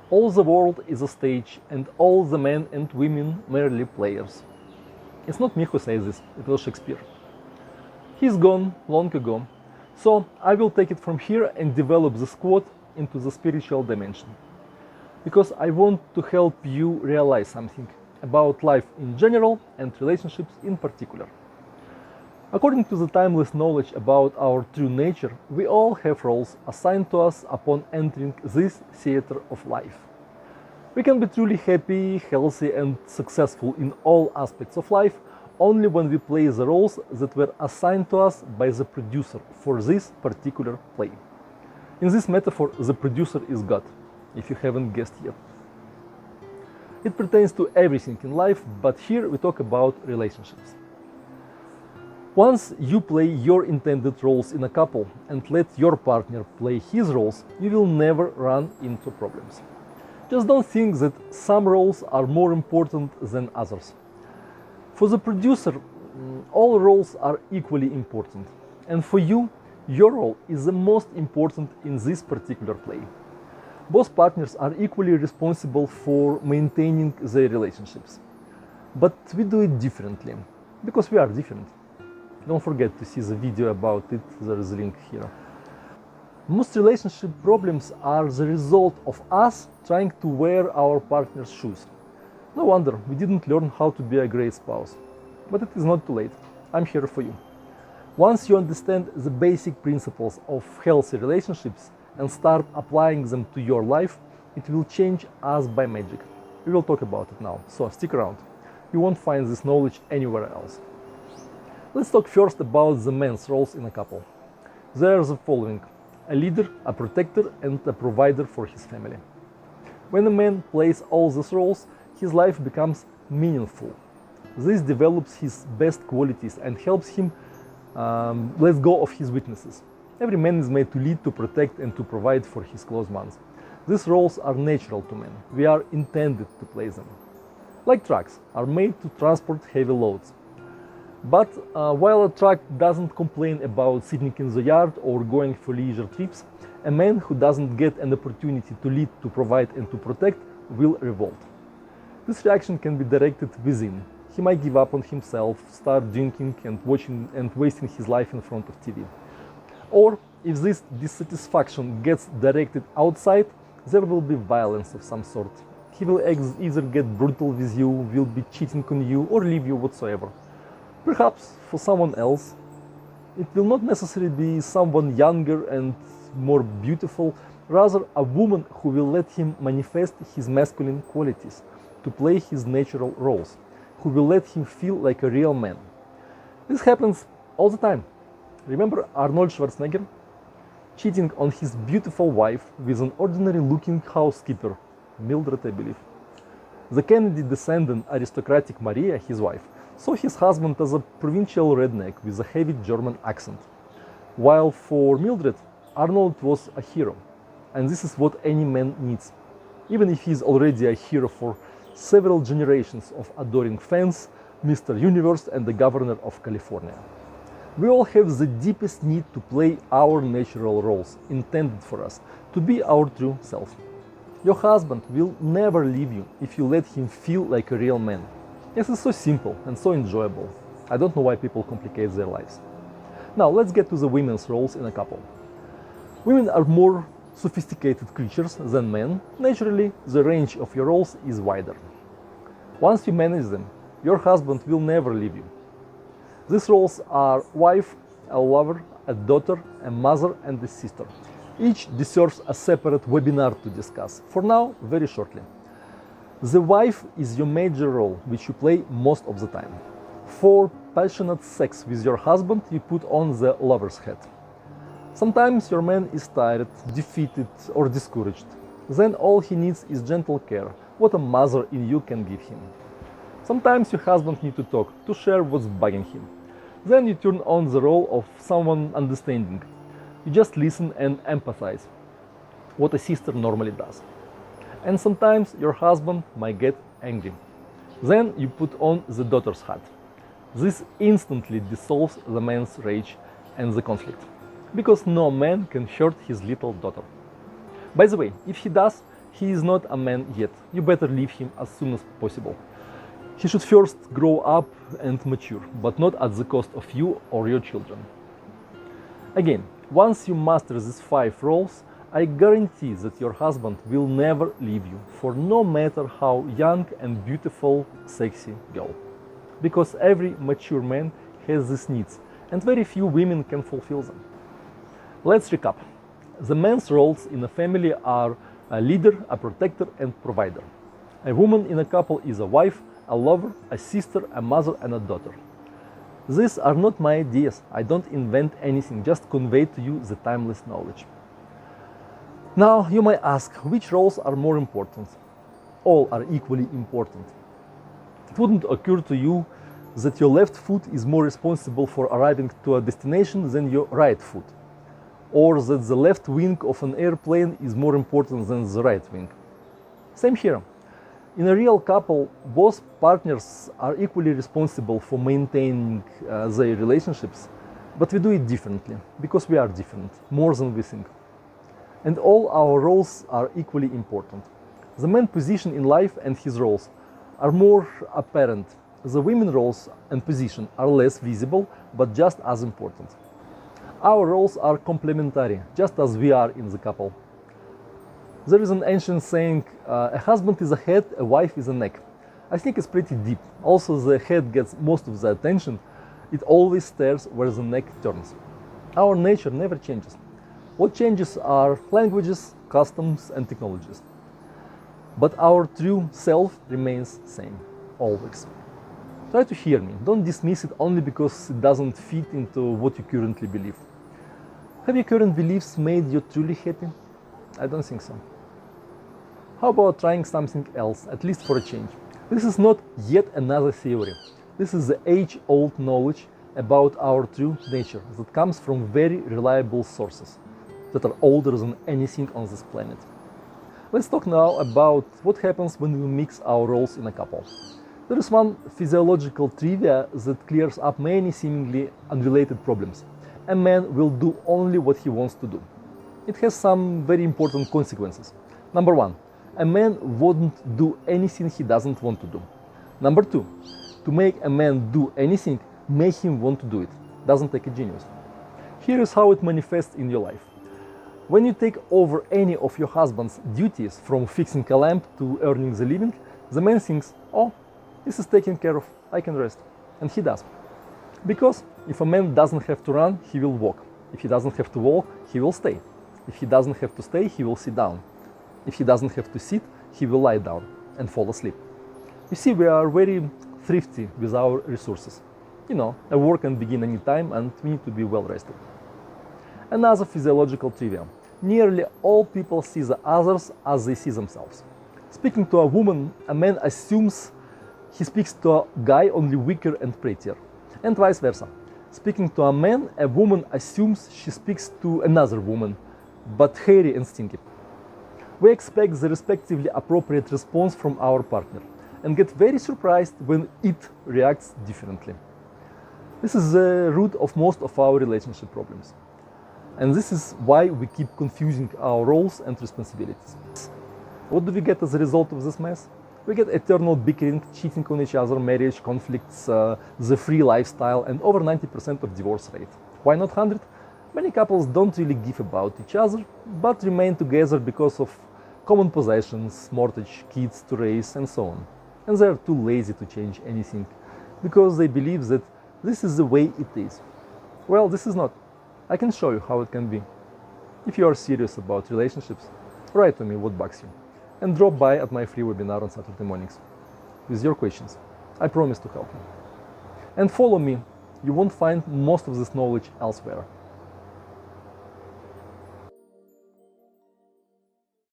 All the world is a stage, and all the men and women merely players. It's not me who says this, it was Shakespeare. He's gone long ago, so I will take it from here and develop this quote into the spiritual dimension. Because I want to help you realize something about life in general and relationships in particular. According to the timeless knowledge about our true nature, we all have roles assigned to us upon entering this theater of life. We can be truly happy, healthy, and successful in all aspects of life only when we play the roles that were assigned to us by the producer for this particular play. In this metaphor, the producer is God, if you haven't guessed yet. It pertains to everything in life, but here we talk about relationships. Once you play your intended roles in a couple and let your partner play his roles, you will never run into problems. Just don't think that some roles are more important than others. For the producer, all roles are equally important, and for you, your role is the most important in this particular play. Both partners are equally responsible for maintaining their relationships. But we do it differently, because we are different. Don't forget to see the video about it, there is a link here. Most relationship problems are the result of us trying to wear our partner's shoes. No wonder we didn't learn how to be a great spouse. But it is not too late. I'm here for you. Once you understand the basic principles of healthy relationships and start applying them to your life, it will change as by magic. We will talk about it now, so stick around. You won't find this knowledge anywhere else. Let's talk first about the men's roles in a couple. They are the following: a leader, a protector, and a provider for his family. When a man plays all these roles, his life becomes meaningful. This develops his best qualities and helps him let go of his weaknesses. Every man is made to lead, to protect, and to provide for his close ones. These roles are natural to men. We are intended to play them. Like trucks are made to transport heavy loads. But while a truck doesn't complain about sitting in the yard or going for leisure trips, a man who doesn't get an opportunity to lead, to provide, and to protect will revolt. This reaction can be directed within. He might give up on himself, start drinking and watching and wasting his life in front of TV. Or if this dissatisfaction gets directed outside, there will be violence of some sort. He will either get brutal with you, will be cheating on you, or leave you whatsoever. Perhaps for someone else, it will not necessarily be someone younger and more beautiful, rather a woman who will let him manifest his masculine qualities, to play his natural roles, who will let him feel like a real man. This happens all the time. Remember Arnold Schwarzenegger? Cheating on his beautiful wife with an ordinary-looking housekeeper, Mildred, I believe. The Kennedy descendant aristocratic Maria, his wife, saw his husband as a provincial redneck with a heavy German accent. While for Mildred, Arnold was a hero. And this is what any man needs. Even if he is already a hero for several generations of adoring fans, Mr. Universe and the Governor of California. We all have the deepest need to play our natural roles, intended for us, to be our true self. Your husband will never leave you if you let him feel like a real man. Yes, it's so simple and so enjoyable. I don't know why people complicate their lives. Now let's get to the women's roles in a couple. Women are more sophisticated creatures than men. Naturally, the range of your roles is wider. Once you manage them, your husband will never leave you. These roles are wife, a lover, a daughter, a mother, and a sister. Each deserves a separate webinar to discuss. For now, very shortly. The wife is your major role, which you play most of the time. For passionate sex with your husband, you put on the lover's hat. Sometimes your man is tired, defeated, or discouraged. Then all he needs is gentle care, what a mother in you can give him. Sometimes your husband needs to talk, to share what's bugging him. Then you turn on the role of someone understanding. You just listen and empathize, what a sister normally does. And sometimes your husband might get angry. Then you put on the daughter's hat. This instantly dissolves the man's rage and the conflict, because no man can hurt his little daughter. By the way, if he does, He is not a man yet. You better leave him as soon as possible. He should first grow up and mature, but not at the cost of you or your children. Again, once you master these 5 roles, I guarantee that your husband will never leave you, for no matter how young and beautiful, sexy girl. Because every mature man has these needs, and very few women can fulfill them. Let's recap. The man's roles in a family are a leader, a protector, and provider. A woman in a couple is a wife, a lover, a sister, a mother, and a daughter. These are not my ideas. I don't invent anything, just convey to you the timeless knowledge. Now, you might ask, which roles are more important? All are equally important. It wouldn't occur to you that your left foot is more responsible for arriving to a destination than your right foot, or that the left wing of an airplane is more important than the right wing. Same here. In a real couple, both partners are equally responsible for maintaining their relationships, but we do it differently, because we are different, more than we think. And all our roles are equally important. The man's position in life and his roles are more apparent. The women's roles and position are less visible, but just as important. Our roles are complementary, just as we are in the couple. There is an ancient saying, a husband is a head, a wife is a neck. I think it's pretty deep. Also, the head gets most of the attention. It always stares where the neck turns. Our nature never changes. What changes are languages, customs, and technologies. But our true self remains same, always. Try to hear me. Don't dismiss it only because it doesn't fit into what you currently believe. Have your current beliefs made you truly happy? I don't think so. How about trying something else, at least for a change? This is not yet another theory. This is the age-old knowledge about our true nature that comes from very reliable sources that are older than anything on this planet. Let's talk now about what happens when we mix our roles in a couple. There is one physiological trivia that clears up many seemingly unrelated problems. A man will do only what he wants to do. It has some very important consequences. Number 1, a man wouldn't do anything he doesn't want to do. Number 2, to make a man do anything, make him want to do it. Doesn't take a genius. Here is how it manifests in your life. When you take over any of your husband's duties, from fixing a lamp to earning the living, the man thinks, oh, this is taken care of, I can rest. And he does. Because if a man doesn't have to run, he will walk. If he doesn't have to walk, he will stay. If he doesn't have to stay, he will sit down. If he doesn't have to sit, he will lie down and fall asleep. You see, we are very thrifty with our resources. You know, a war can begin any time and we need to be well rested. Another physiological trivia. Nearly all people see the others as they see themselves. Speaking to a woman, a man assumes he speaks to a guy only weaker and prettier, and vice versa. Speaking to a man, a woman assumes she speaks to another woman, but hairy and stinky. We expect the respectively appropriate response from our partner and get very surprised when it reacts differently. This is the root of most of our relationship problems. And this is why we keep confusing our roles and responsibilities. What do we get as a result of this mess? We get eternal bickering, cheating on each other, marriage, conflicts, the free lifestyle, and over 90% of divorce rate. Why not 100? Many couples don't really give about each other, but remain together because of common possessions, mortgage, kids to raise, and so on. And they are too lazy to change anything, because they believe that this is the way it is. Well, this is not. I can show you how it can be. If you are serious about relationships, write to me what bugs you, and drop by at my free webinar on Saturday mornings with your questions. I promise to help you. And follow me. You won't find most of this knowledge elsewhere.